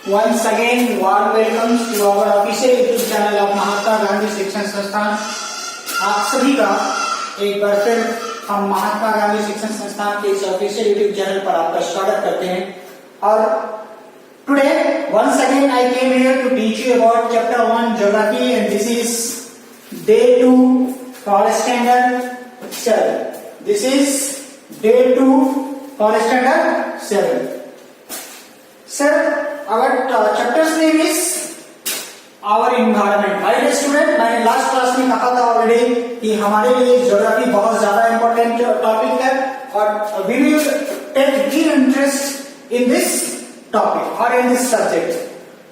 Once again, warm welcome to our official YouTube channel of Mahatma Gandhi शिक्षण संस्थान। आप सभी का एक बार फिर हम महात्मा गांधी शिक्षण संस्थान के इस ऑफिशियल YouTube चैनल पर आपका स्वागत करते हैं। और today once again I came here to teach you about chapter 1 geography and this is day 2 for standard 7. This is day 2 for standard 7. Sir, our chapter's name is our environment. My dear student, मैंने last class में कहा था already कि हमारे लिए geography बहुत ज्यादा important topic है और we will take deep interest in this topic or in this subject.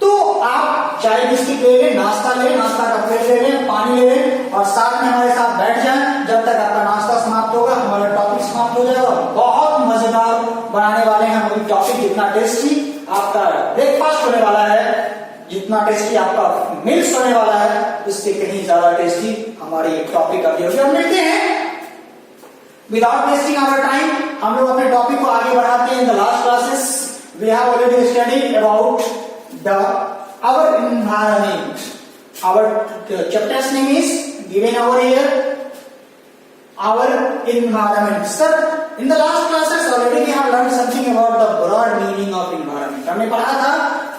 तो आप चाय बिस्किट ले लें, नाश्ता का प्लेट ले लें, पानी ले लें और साथ में हमारे साथ बैठ जाएं। जब तक आपका नाश्ता समाप्त होगा हमारा टॉपिक समाप्त हो जाएगा। बहुत मजेदार बनाने वाले हैं हम टॉपिक। जितना टेस्टी आपका ब्रेकफास्ट होने वाला है, जितना टेस्टी आपका मील्स होने वाला है, उससे कहीं ज्यादा टेस्टी हमारी टॉपिक अभी होगी। हम मिलते हैं विदाउट वेस्टिंग आवर टाइम। हम लोग अपने टॉपिक को आगे बढ़ाते हैं। In the last classes we have already studied about our environment. Our chapter's name is given over here. Our environment. Sir, in the last classes already we have learned something about the broad meaning of environment. हमने पढ़ा था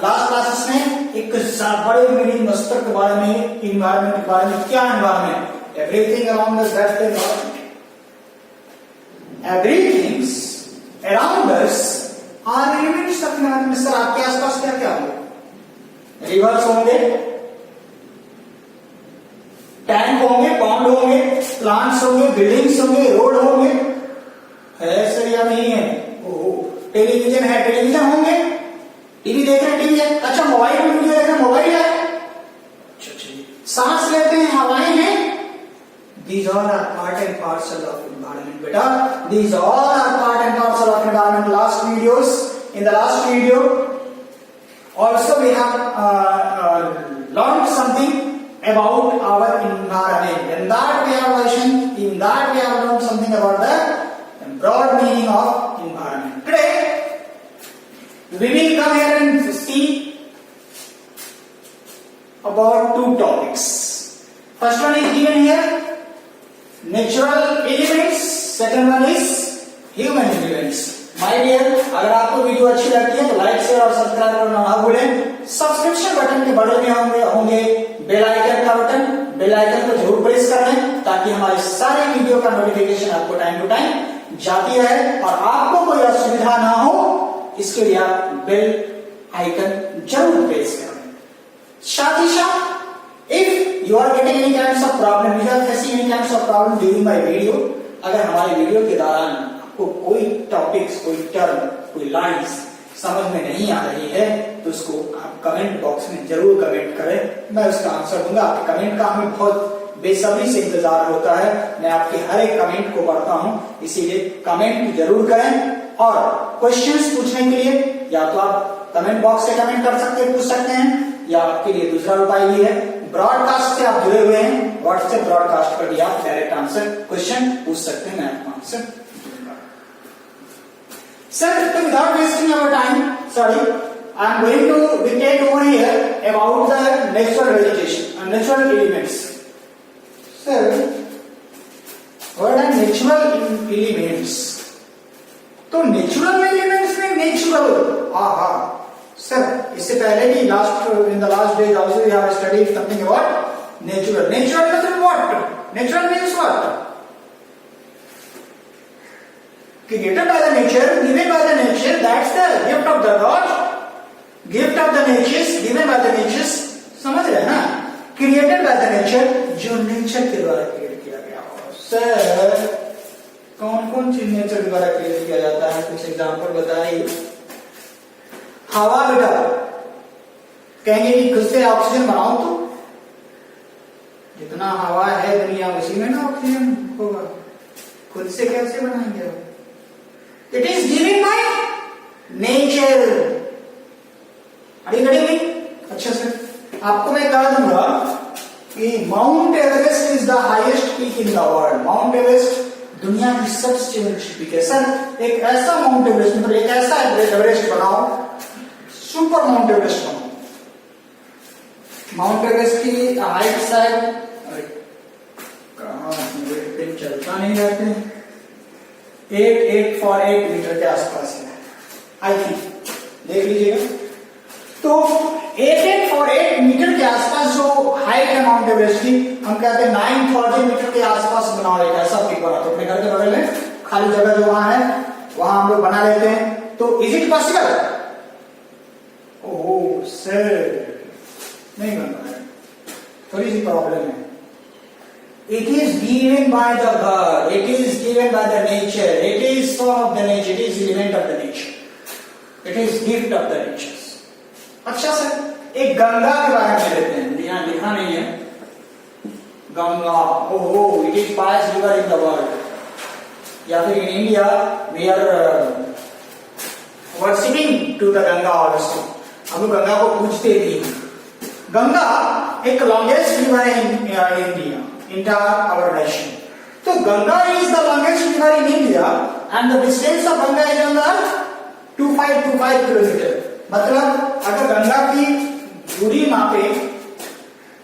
last classes में एक बड़े meaning मस्तर के बारे में, environment के बारे में। क्या environment? Everything around us, that's the environment. Everything around us are elements of environment. Sir, आपके आसपास क्या क्या होगा? रिवर्स होंगे, टैंक होंगे, पॉन्ड होंगे, प्लांट्स होंगे, बिल्डिंग्स होंगे, रोड होंगे। है सर या नहीं है? ओहो, टेलीविजन है, टेलीविजन होंगे, टीवी देख रहे हैं, टीवी है। अच्छा, मोबाइल में वीडियो देख रहे हैं, मोबाइल है। सांस लेते हैं, हवाएं हैं। These all are part and parcel of environment, beta. These all are part and parcel of environment. In the last video also we have learned something about our environment. In that we have learned something about the broad meaning of environment. Today we will come here and see about two topics. First one is given here, natural elements. Second one is human elements. My dear, अगर आपको video अच्छी लगती है तो like share और subscribe करना ना भूलें। सब्सक्रिप्शन बटन के बगल में होंगे बेल आइकन का बटन। बेल आइकन को जरूर प्रेस कर लें ताकि हमारे सारे वीडियो का नोटिफिकेशन आपको टाइम टू टाइम जाती रहे और आपको कोई असुविधा ना हो, इसके लिए आप बेल आइकन जरूर प्रेस करें। साथ ही साथ if you are getting any kinds of problem, you are facing any kinds of problem during my video, अगर हमारे वीडियो के दौरान को कोई टॉपिक्स, कोई टर्म, कोई लाइंस समझ में नहीं आ रही है तो उसको आप कमेंट बॉक्स में जरूर कमेंट करें। मैं उसका आंसर दूंगा। आपके कमेंट का हमें बहुत बेसब्री से इंतजार होता है। मैं आपके हर एक कमेंट को पढ़ता हूं, इसीलिए कमेंट जरूर करें। और क्वेश्चंस पूछने के लिए या तो आप कमेंट बॉक्स से कमेंट कर सकते हैं, पूछ सकते हैं, या आपके लिए दूसरा उपाय भी है, ब्रॉडकास्ट से आप जुड़े हुए हैं, व्हाट्सएप ब्रॉडकास्ट पर भी आप डायरेक्ट आंसर क्वेश्चन पूछ सकते हैं, मैं आपको answer. Sir, without wasting our time, I am going to take over here about the natural vegetation and natural elements. Sir, what are natural elements? तो natural elements में natural, sir, इससे पहले भी in the last days also we have studied something about natural. Natural means what? Natural means what? Created by the nature, given by the nature, that's the gift of the God. Gift of the nature, given by the nature. समझ रहे हैं ना? Created by the nature, जो nature के द्वारा create किया गया हो। सर, कौन कौन चीज नेचर के द्वारा क्रिएट किया जाता है? कुछ एग्जाम्पल बताइए। हवा बेटा, कहेंगे कि खुद से ऑक्सीजन बनाओ तो जितना हवा है दुनिया उसी में ना ऑक्सीजन होगा। खुद से कैसे बनाएंगे? It is given by nature. Are you getting me? अच्छा सर, आपको मैं कह दूंगा कि mount Everest is the highest peak in the world. Mount Everest दुनिया की सबसे ऊंची पीक है। सर, एक ऐसा माउंट एवरेस्ट, मतलब एक ऐसा एवरेस्ट बनाओ, सुपर माउंट एवरेस्ट बनाओ माउंट एवरेस्ट की हाइट शायद कहाँ पेन चलता नहीं रहते, 848 मीटर के आसपास है आई थिंक, देख लीजिएगा। तो 8848 मीटर के आसपास जो हाइट है माउंट एवरेस्ट की, हम कहते हैं 9000 मीटर के आसपास बनाओ एक ऐसा पिक बना। तो अपने घर के बगल में खाली जगह जो वहां है वहां हम लोग बना लेते हैं। तो is it possible? Oh sir नहीं बन रहा है, थोड़ी सी प्रॉब्लम है। It is given by the God, it is given by the nature, it is son of the nature, it is element of the nature, it is gift of the nature. अच्छा sir, एक गंगा के बारे में लेते हैं, यहाँ लिखा नहीं है गंगा। ओहो, it is biggest river in the world, या फिर in India we are worshipping to the Ganga also, हम लोग गंगा को पूजते भी हैं। गंगा एक लॉन्गेस्ट रिवर है in India, entire our nation. So Ganga is the longest river in India and the distance of Ganga is on the 2525 kilometre. मतलब अगर गंगा की दूरी मापे,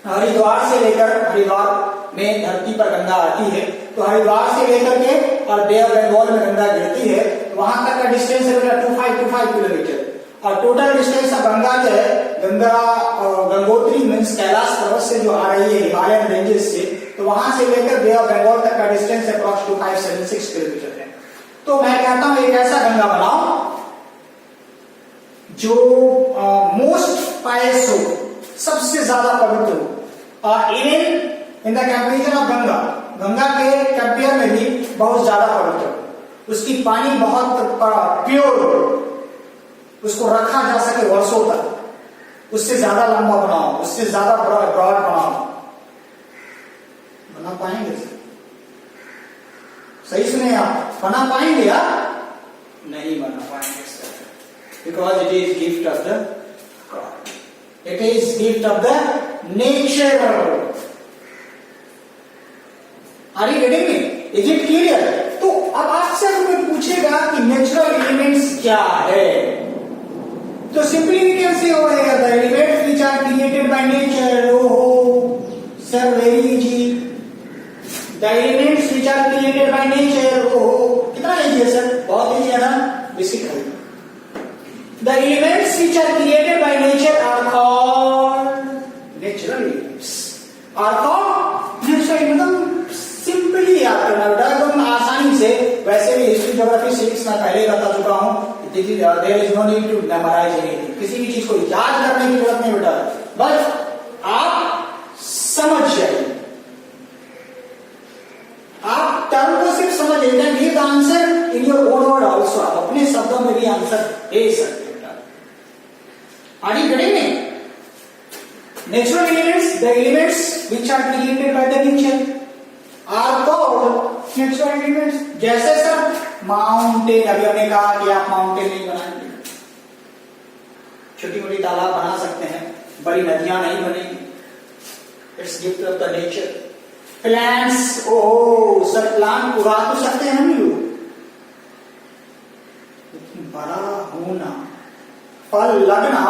हरिद्वार से लेकर, हरिद्वार में धरती पर गंगा आती है, तो हरिद्वार से लेकर के और बे ऑफ बंगाल में गंगा गिरती है, वहां तक का डिस्टेंस है 2525 किलोमीटर। और टोटल डिस्टेंस ऑफ गंगा जो है, गंगा गंगोत्री मीन्स कैलाश पर्वत से जो आ रही है हिमालयन रेंजेस से, तो वहां से लेकर बे ऑफ बंगाल तक का डिस्टेंस अप्रॉक्स 2576 किलोमीटर है। तो मैं कहता हूं एक ऐसा गंगा बनाओ जो मोस्ट पायस हो, सबसे ज्यादा पवित्र हो। Even in the comparison of Ganga, Ganga के कंपेयर में भी बहुत ज्यादा पवित्र हो, उसकी पानी बहुत प्योर हो, उसको रखा जा सके वर्षों तक, उससे ज्यादा लंबा बनाओ, उससे ज्यादा ब्रॉड बनाओ। बना पाएंगे सर? सही सुने आप, बना पाएंगे आप? नहीं बना पाएंगे sir, because it is gift of the god, it is gift of the nature. Are you getting me? Is it clear? तो अब आपसे कोई पूछेगा कि नेचुरल एलिमेंट्स क्या है, तो simply we can say over here the elements which are created by nature. ओहो sir very easy, the elements which are created by nature. ओहो कितना इजी है सर, बहुत इजी है ना, बेसिक है। The elements which are created by nature are called natural elements, are called natural. मतलब simply याद करना बेटा, एकदम आसानी से। वैसे भी हिस्ट्री ज्योग्राफी सिविक्स मैं पहले बता चुका हूं, there is no need to memorise anything, किसी भी चीज को याद करने की जरूरत नहीं बेटा, बस आप समझ जाइए, आप टर्म को सिर्फ समझ लेते, give the answer in your own word also, आप अपने शब्दों में भी आंसर दे सकते हैं बेटा। Are you getting me? Natural elements, the elements which are created by the nature are called natural elements. जैसे सर माउंटेन, अभी हमने कहा कि आप माउंटेन नहीं बनाएंगे, छोटी मोटी तालाब बना सकते हैं, बड़ी नदियां नहीं बनेंगी, it's gift of the nature. Plants, oh sir plant उगा तो सकते हैं हम लोग, बड़ा होना, फल लगना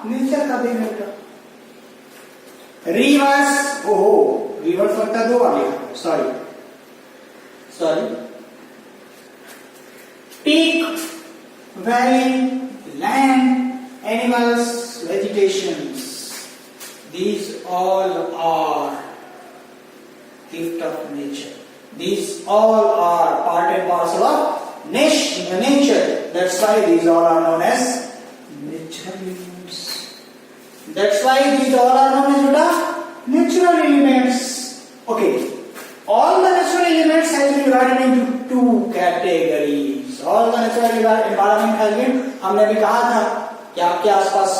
नेचर का देन होता। रिवर्स, ओहो रिवर्स लगता है, दो बार लिखा, sorry peak, valley, land, animals, vegetations, these all are gift of nature. These all are part and parcel of nature. That's why these all are known as natural elements. That's why these all are known as natural elements. Okay. All the natural elements has been divided into two categories. All the natural environment has been, हमने भी कहा था कि आपके आसपास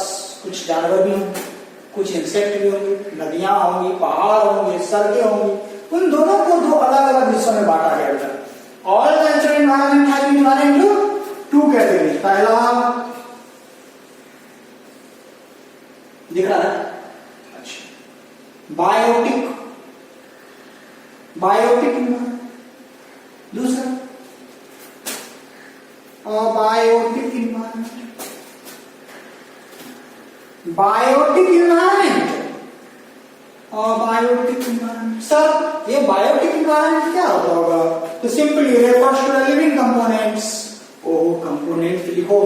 कुछ जानवर भी होंगे, कुछ इंसेक्ट भी होंगे, नदियां होंगी, पहाड़ होंगे, सड़कें होंगी, उन दोनों को दो अलग अलग हिस्सों में बांटा गया था। All the natural environment has been divided into two categories. पहला दिख रहा है, अच्छा, बायोटिक, दूसरा abiotic environment. Biotic environment biotic environment. Sir ये बायोटिक इन्वायरमेंट क्या होता होगा? तो simply refers to the living components. ओ कंपोनेंट लिखो,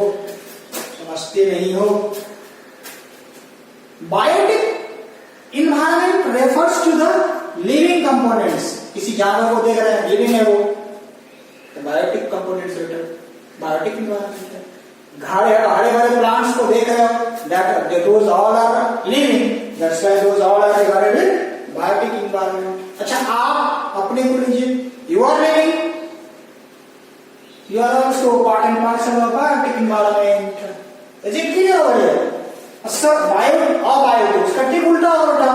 समझते नहीं हो। Biotic environment refers to the living components. किसी जानवर को देख रहे हैं, लिविंग है वो, तो बायोटिक कंपोनेंट्स बायोटिक इन्वायरमेंट है। हरे भरे प्लांट्स को देख रहे हो, that those all are living, that's why those all are regarded with biotic environment। अच्छा आप अपने को लीजिए, you are living, you are also part and parcel of biotic environment। is it clear over here? Sir bio और biotic इसका ठीक उल्टा और उल्टा,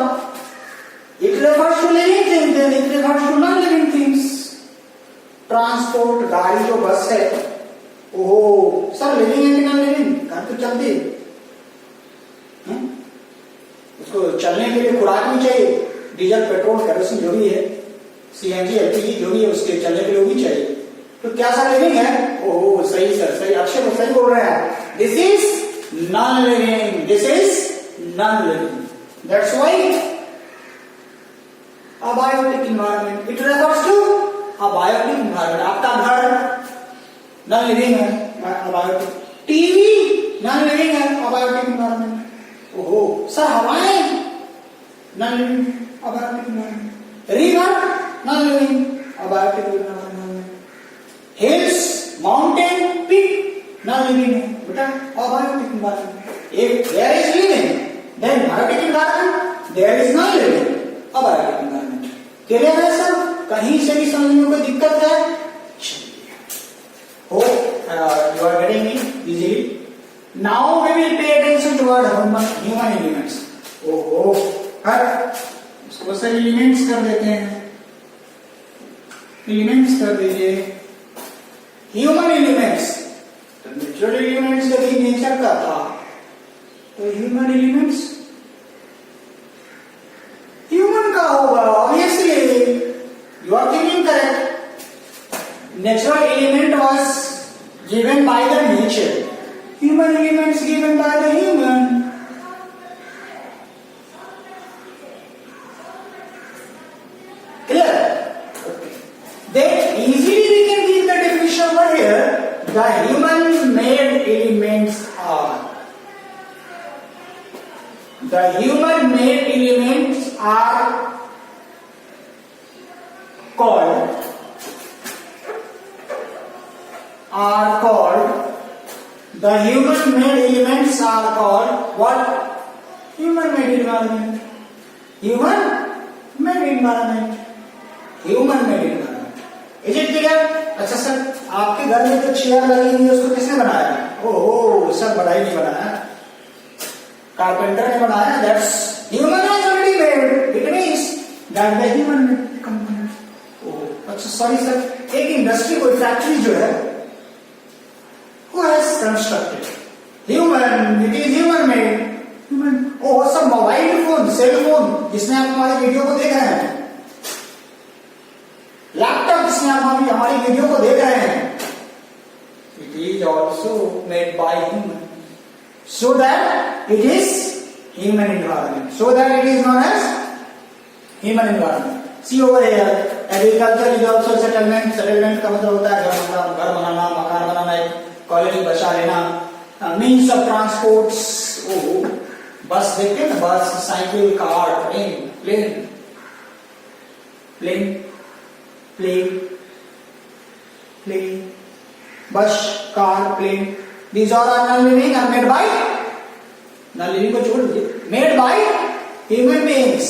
it refers to living things, then it refers to non living things। Transport गाड़ी जो बस है, ओह सर लिविंग है कि नॉन लिविंग? कार तो चलती है, उसको चलने के लिए खुराक भी चाहिए, डीजल पेट्रोल केरोसिन जो भी है, सीएनजी एलपीजी जो भी है, उसके चलने के लिए भी चाहिए। तो क्या सर लिविंग है? ओह सही सर, सही, अक्षय सही बोल रहे हैं। This is non living, this is non living. That's why abiotic environment, it refers to abiotic environment. आपका घर नॉन लिविंग है, अबायोटिक। टीवी नॉन लिविंग है, अबायोटिक एनवायरनमेंट। ओहो सर हवाएं non living, abiotic environment. River non living, abiotic environment. Hills, mountain, peak non living है बेटा, abiotic environment. If there is living then biotic environment, there is non living, abiotic environment. Clear है sir? कहीं से भी समझने में कोई दिक्कत है? Hope you are getting me easily. Now we will pay attention to our human elements. Oh, इसको सर एलिमेंट्स कर देते हैं, एलिमेंट्स कर दीजिए। ह्यूमन एलिमेंट्स, तो नेचुरल एलिमेंट्स यदि नेचर का था, तो ह्यूमन एलिमेंट्स ह्यूमन का होगा obviously. You are thinking correct. Natural element was given by the nature. Human elements given by the human. Clear? Okay. Then easily we can give the definition over here. The human-made elements are. The human-made elements are called the human-made elements are called what? Human-made environment. Human-made environment. Human-made environment. Is it clear? अच्छा sir आपके घर में जो chair लगी हुई है उसको किसने बनाया? ओह सर बढ़ाई नहीं बनाया, कारपेंटर ने बनाया। That's human has already made. It means that the human-made component. ओह अच्छा सॉरी सर, एक इंडस्ट्री कोई फैक्ट्री जो है who has constructed? Human, it is human made. Human. Oh, सब मोबाइल फोन, सेल फोन जिसमें आप हमारी वीडियो को देख रहे हैं, लैपटॉप जिसमें आप हमारी वीडियो को देख रहे हैं, it is also made by human. So that it is human environment. So that it is known as human environment. See over here, agriculture is also settlement. Settlement का मतलब होता है घर बनाना, मकान बनाना, कॉलोनी बचा लेना। मीन्स ऑफ ट्रांसपोर्ट्स, बस देखते हैं ना, bus, cycle, car, train, plane, plane, plane, plane, bus, car, plane, these all are non living and made by, non living को छोड़ दीजिए, made by human beings.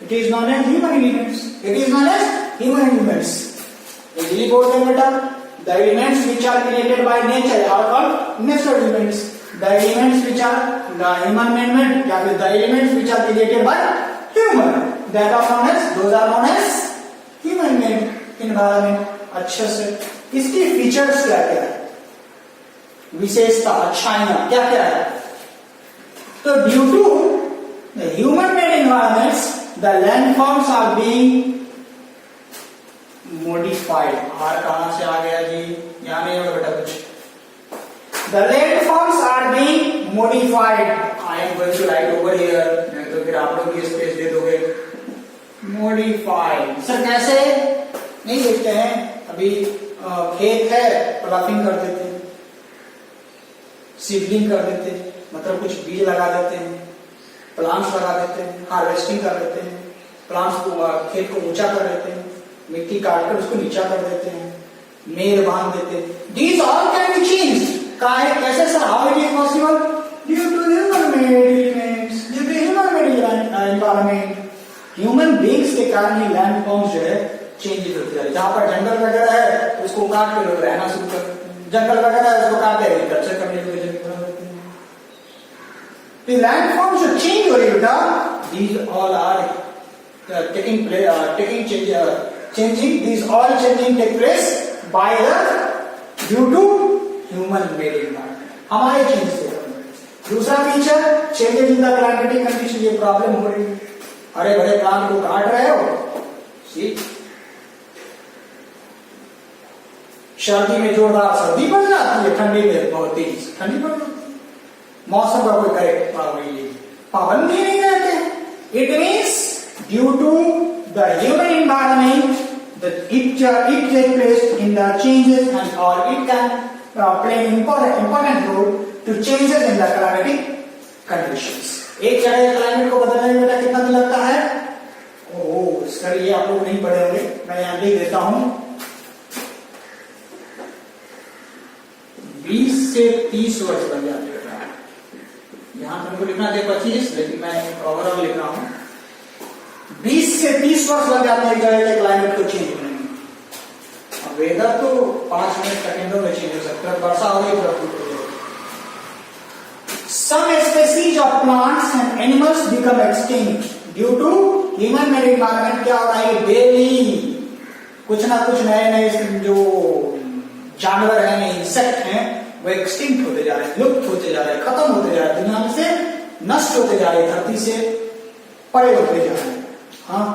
It is known as human elements. It is known as human elements. Easily बोलते हैं बेटा, the elements which are created by nature are called natural elements. The elements which are the human made, या फिर the elements which are created by human, that are known as, those are known as human made environment. अच्छे से इसकी features क्या क्या है, विशेषता, अच्छाइयां क्या क्या है? तो due to the human made environments the landforms are being modified. आर कहां से आ गया जी? यहां नहीं होगा बेटा कुछ। The landforms are being modified. I am going to write over here. मैं तो तो फिर आप लोग भी स्पेस दे दोगे। मॉडिफाइड सर कैसे नहीं देखते हैं, अभी खेत है प्लॉटिंग कर देते हैं, सीडलिंग कर देते हैं, मतलब कुछ बीज लगा देते हैं, प्लांट्स लगा देते हैं, हार्वेस्टिंग कर देते हैं, प्लांट्स को खेत को ऊंचा कर देते हैं, मिट्टी काटकर उसको नीचा कर देते हैं, मेड़ बांध देते हैं। These all can be changed। कैसे sir? How it is possible? Due to human-made elements, due to human-made environment, human beings के कारण ही लैंड फॉर्म्स जो है चेंजेस होते जा रहे हैं। जहां पर जंगल वगैरह है उसको काट के लोग रहना शुरू कर, जंगल वगैरह है उसको काट के एग्रीकल्चर करने के लिए लैंड फॉर्म्स जो चेंज हो रही है बेटा, these all are taking place, changing, these all changing take place by the due to human made environment, हमारे चेंजेस से। दूसरा feature changes in the climatic condition, ये प्रॉब्लम हो रही है, हरे भरे प्लांट को काट रहे हो, सर्दी में जोरदार सर्दी पड़ जाती है, ठंडी में बहुत तेज ठंडी पड़ जाती है, मौसम का कोई करेक्ट पाबंदी नहीं रहते। It means due to the human environment that it takes place in the changes and or it can play an important role to changes in the climatic conditions। एक जगह क्लाइमेट को बदलने में कितना दिन लगता है? ओह सर ये आप लोग नहीं पढ़े होंगे, मैं यहाँ लिख देता हूँ 20 से 30 वर्ष लग जाते हैं। यहाँ तुमको लिखना थे 25, लेकिन मैं ओवरऑल लिख रहा हूँ 20 से 30 वर्ष लग जाते हैं एक जगह के क्लाइमेट को चेंज करने में। अब वेदर तो 5 मिनट सेकेंडों में चेंज हो सकता है, वर्षा हो गई तो some species of plants and animals become extinct due to human made environment। क्या हो रहा है? डेली कुछ ना कुछ नए नए जो जानवर हैं, इंसेक्ट हैं, वो एक्सटिंक्ट होते जा रहे हैं, लुप्त होते जा रहे हैं, खत्म होते जा रहे हैं, दुनिया में से नष्ट होते जा रहे हैं, धरती से परे होते जा रहे हैं। हाँ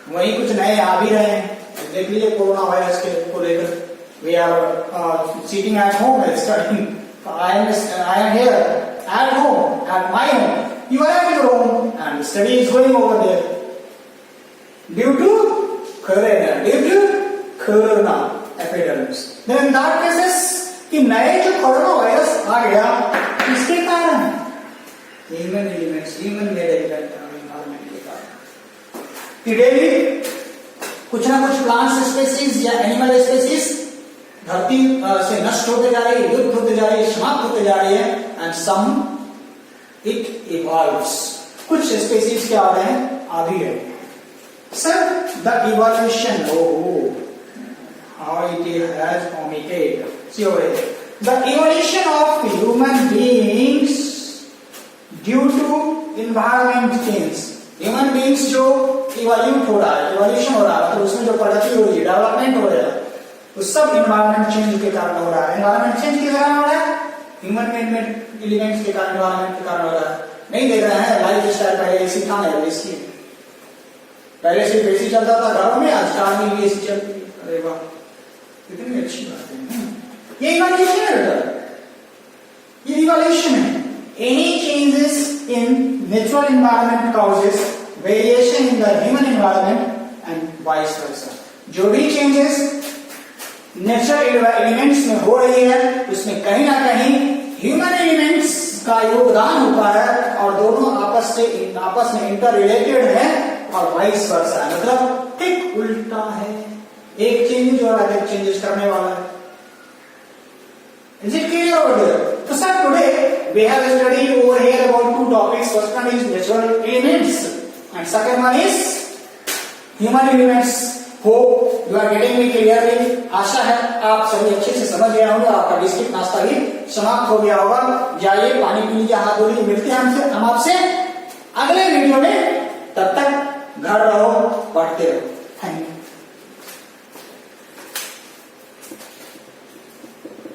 वही कुछ नए आ भी रहे हैं, देख लीजिए कोरोना वायरस के को लेकर। We are sitting at home studying, I am here at home, at my home, you are at your home and study is going over there due to corona epidemics। then in that cases कि नए जो corona virus आ गया किसके कारण? Human elements, human made environment के कारण। Daily कुछ ना कुछ प्लांट्स स्पेसीज या एनिमल स्पेसीज धरती से नष्ट होते जा रही है, लुप्त होते जा रही है, समाप्त होते जा रही है। एंड सम इट इवॉल्व्स, कुछ स्पेसीज क्या हो रहे हैं? आ भी रहे हैं। Sir the evolution, how it has omitted, see over here, the evolution of human beings due to environment change। Human beings जो इवोल्यूट हो रहा है, इवोल्यूशन हो रहा है, मतलब उसमें जो प्रगति हो रही है, डेवलपमेंट हो रहा है, वो सब एनवायरनमेंट चेंज के कारण हो रहा है। एनवायरनमेंट चेंज के कारण हो रहा है, ह्यूमन मेड एलिमेंट्स के कारण, एनवायरनमेंट के कारण हो रहा है। नहीं देख रहे हैं लाइफ स्टाइल पहले एसी था ना, एसी पहले सिर्फ एसी चलता था घरों में, आज कार में भी एसी चलती है। अरे वाह कितनी अच्छी बात है। ये इवोल्यूशन है बेटा, ये इवोल्यूशन है। Any changes in natural environment causes variation in the human environment and vice versa. जो भी चेंजेस नेचुरल एलिमेंट्स में हो रही है उसमें कहीं ना कहीं ह्यूमन एलिमेंट्स का योगदान होता है और दोनों आपस में इंटर रिलेटेड है और वाइस वर्सा है, मतलब ठीक उल्टा है। एक चेंज हो रहा है, एक चेंजेस करने वाला है। Is it clear over there? So sir, today we have studied over here about two topics. First one is natural elements and second one is human elements। Hope you are getting me clearly। आशा है आप सभी अच्छे से समझ गए होंगे। आपका district नाश्ता भी समाप्त हो गया होगा। जाइए पानी पी लीजिए, हाथ धो लीजिए। मिलते हैं हमसे